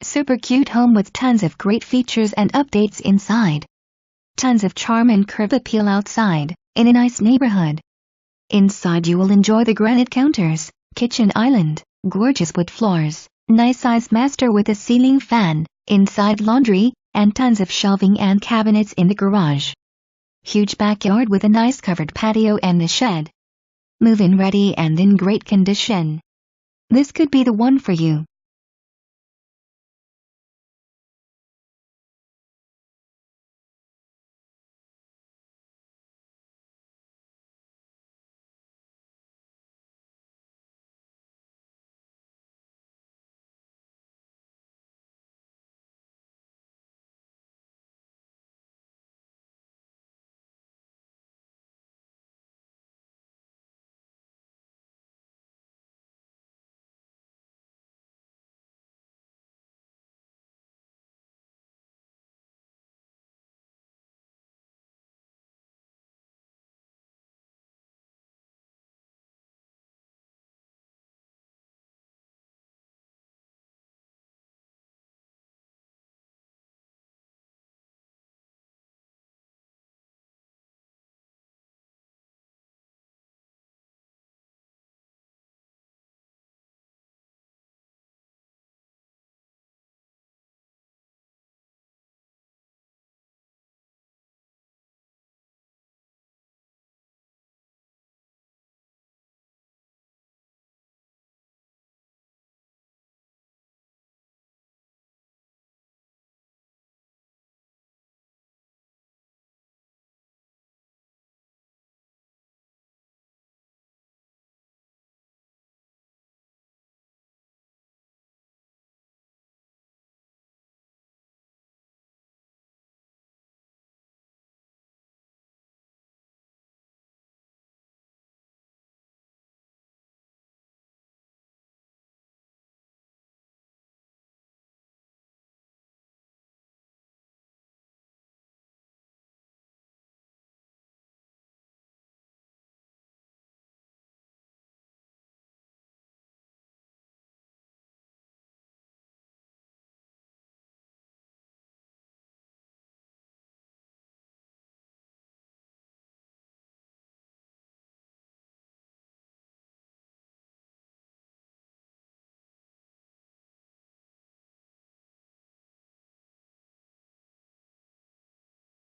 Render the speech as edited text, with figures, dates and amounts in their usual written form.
Super cute home with tons of great features and updates inside. Tons of charm and curb appeal outside, in a nice neighborhood. Inside you will enjoy the granite counters, kitchen island, gorgeous wood floors, nice size master with a ceiling fan, inside laundry, and tons of shelving and cabinets in the garage. Huge backyard with a nice covered patio and the shed. Move-in ready and in great condition. This could be the one for you.